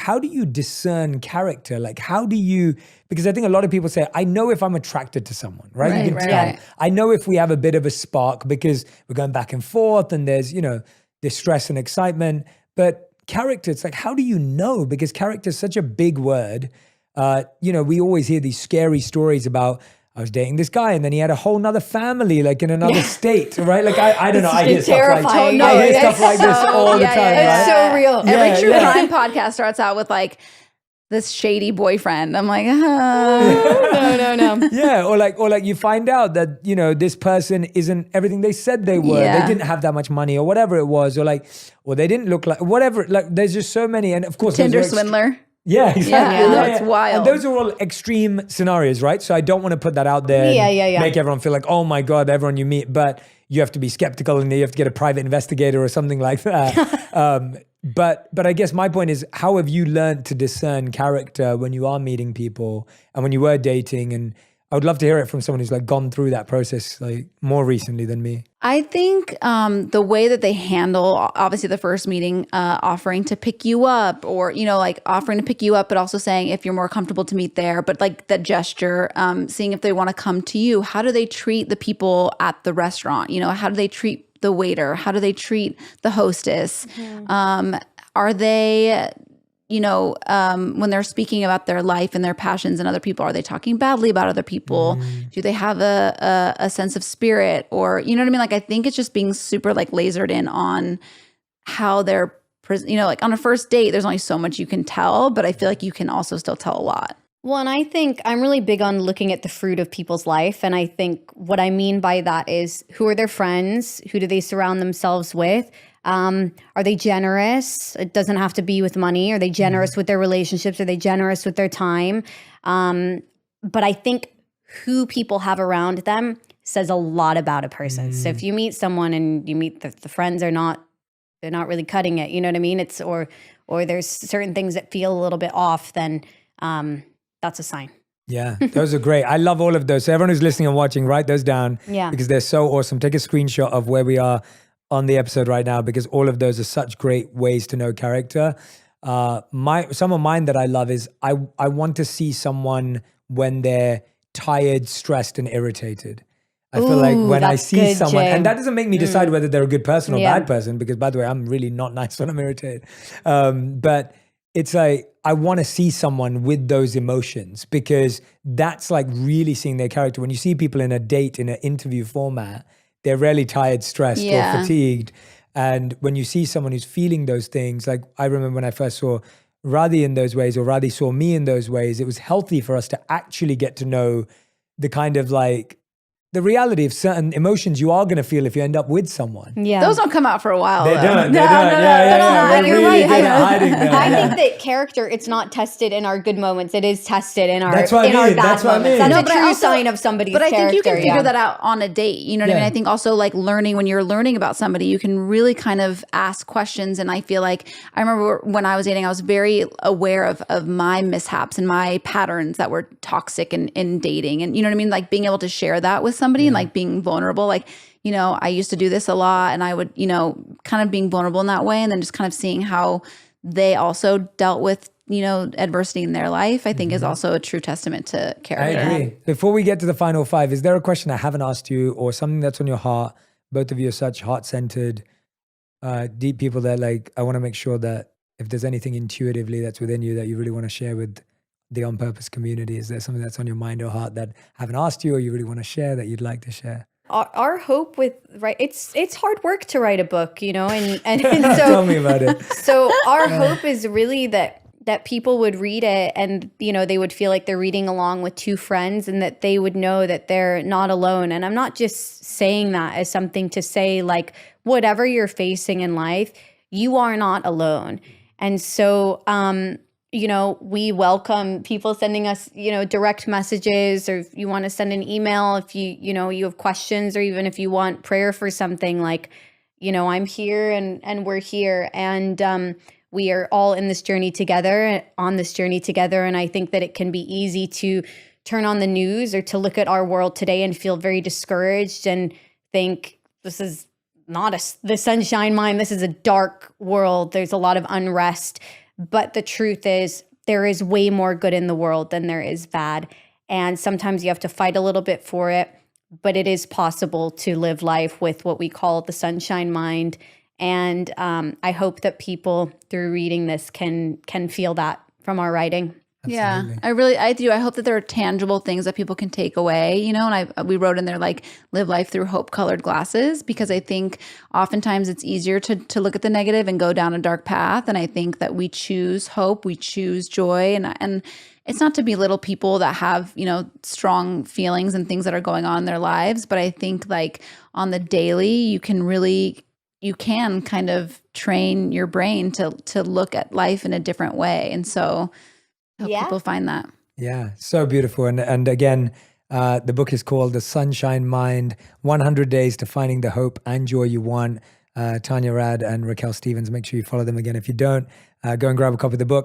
how do you discern character? Like, how do you, because I think a lot of people say, I know if I'm attracted to someone, right? You can tell. I know if we have a bit of a spark because we're going back and forth and there's, distress and excitement. But character, it's like, how do you know? Because character is such a big word. We always hear these scary stories about, I was dating this guy and then he had a whole nother family, like in another state, right? Like, I don't know. I hear stuff like this all the time. It's so real. Every true crime podcast starts out with like, this shady boyfriend. I'm like, no. Yeah, or like you find out that, this person isn't everything they said they were. Yeah. They didn't have that much money or whatever it was, or they didn't look like whatever. Like, there's just so many. And of course, Tinder swindler. Yeah, exactly. Yeah, it's wild. And those are all extreme scenarios, right? So I don't want to put that out there and make everyone feel like, oh my God, everyone you meet, but you have to be skeptical and you have to get a private investigator or something like that. But I guess my point is, how have you learned to discern character when you are meeting people and when you were dating? And I would love to hear it from someone who's like gone through that process like more recently than me. I think the way that they handle, obviously the first meeting, offering to pick you up or, like offering to pick you up, but also saying if you're more comfortable to meet there, but like that gesture, seeing if they want to come to you. How do they treat the people at the restaurant? How do they treat the waiter? How do they treat the hostess? Are they... when they're speaking about their life and their passions and other people, are they talking badly about other people? Do they have a sense of spirit, or, you know what I mean? Like, I think it's just being super like lasered in on how they're, like on a first date, there's only so much you can tell, but I feel like you can also still tell a lot. Well, and I think I'm really big on looking at the fruit of people's life. And I think what I mean by that is, who are their friends? Who do they surround themselves with? Are they generous? It doesn't have to be with money. Are they generous with their relationships? Are they generous with their time? But I think who people have around them says a lot about a person. So if you meet someone and you meet the friends they're not really cutting it, you know what I mean? Or there's certain things that feel a little bit off, then that's a sign. Yeah, those are great. I love all of those. So everyone who's listening and watching, write those down because they're so awesome. Take a screenshot of where we are on the episode right now, because all of those are such great ways to know character. Some of mine that I love is I want to see someone when they're tired, stressed, and irritated. I feel like when I see someone, and that doesn't make me decide whether they're a good person or bad person, because by the way, I'm really not nice when I'm irritated. But it's like, I want to see someone with those emotions, because that's like really seeing their character. When you see people in a date, in an interview format, they're rarely tired, stressed, or fatigued. And when you see someone who's feeling those things, like I remember when I first saw Radhi in those ways, or Radhi saw me in those ways, it was healthy for us to actually get to know the kind of like, the reality of certain emotions you are going to feel if you end up with someone. Yeah. Those don't come out for a while. They don't. No. You're really right. good at hiding them. I think that character, it's not tested in our good moments. It is tested in our That's what I mean. our bad That's what I moments. mean. That's a true sign of somebody's character. But I think you can figure that out on a date. You know what I mean? I think also like learning, when you're learning about somebody, you can really kind of ask questions. And I feel like, I remember when I was dating, I was very aware of my mishaps and my patterns that were toxic in dating. And you know what I mean? Like being able to share that with somebody and like being vulnerable. Like, I used to do this a lot, and I would, kind of being vulnerable in that way, and then just kind of seeing how they also dealt with, adversity in their life, I think is also a true testament to character. I agree. Before we get to the final five, is there a question I haven't asked you, or something that's on your heart? Both of you are such heart-centered, deep people that like, I want to make sure that if there's anything intuitively that's within you that you really want to share with the On Purpose community, is there something that's on your mind or heart that I haven't asked you, or you really want to share that you'd like to share? Our hope with it's hard work to write a book, and so tell me about it. So our hope is really that people would read it, and they would feel like they're reading along with two friends, and that they would know that they're not alone. And I'm not just saying that as something to say, like, whatever you're facing in life, you are not alone. And so we welcome people sending us, direct messages, or if you want to send an email, if you have questions, or even if you want prayer for something, like, I'm here and we're here, and we are all in this journey together, on this journey together. And I think that it can be easy to turn on the news or to look at our world today and feel very discouraged and think, this is not the sunshine mine. This is a dark world. There's a lot of unrest. But the truth is, there is way more good in the world than there is bad. And sometimes you have to fight a little bit for it, but it is possible to live life with what we call the sunshine mind. And I hope that people through reading this can feel that from our writing. Absolutely. Yeah, I do. I hope that there are tangible things that people can take away, you know, and we wrote in there like live life through hope colored glasses, because I think oftentimes it's easier to look at the negative and go down a dark path. And I think that we choose hope, we choose joy, and it's not to belittle people that have, you know, strong feelings and things that are going on in their lives. But I think like on the daily, you can kind of train your brain to look at life in a different way. And so I hope people find that. Yeah, so beautiful. And again, the book is called The Sunshine Mind, 100 Days to Finding the Hope and Joy You Want. Tanya Rad and Raquelle Stevens, make sure you follow them again. If you don't, go and grab a copy of the book.